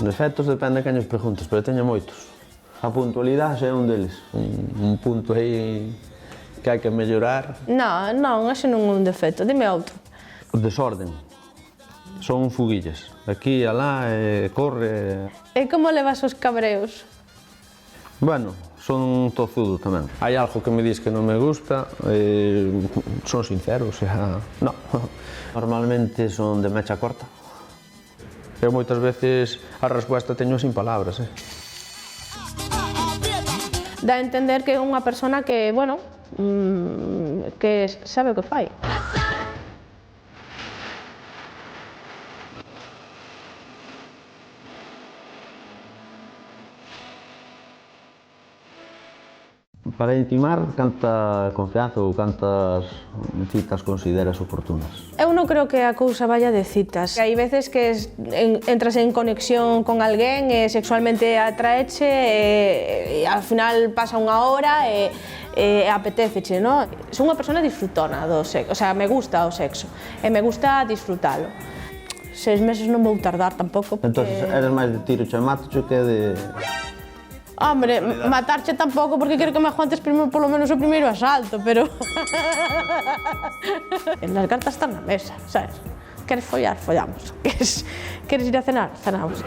Defectos depende de quen os preguntes, pero teño moitos. A puntualidade é un deles, un punto aí que hai que mellorar. Non, ese non é un defecto, dime outro. O desorden. Son fuguillas. Aquí, alá, corre... E como levas os cabreos? Bueno, son tozudo tamén. Hai algo que me dis que non me gusta, son sincero, o sea, no. Normalmente son de mecha corta. Eu moitas veces a resposta teño sin palabras, Dá a entender que é unha persona que, bueno, que sabe o que fai. Para intimar, canta confianza ou cantas citas consideras oportunas? Eu non creo que a cousa vaya de citas. Hai veces que entras en conexión con alguén e sexualmente atraeche e ao final pasa unha hora e apetéceche, non? Son unha persona disfrutona do sexo, o sea, me gusta o sexo e me gusta disfrutalo. 6 meses non vou tardar tampouco. Entón, eres máis de tiro e mato que de... Hombre, matarche tampouco porque quero que me aguantes polo menos o primeiro asalto, pero... As cartas están na mesa, sabes? Queres follar? Follamos. Queres ir a cenar? Cenamos.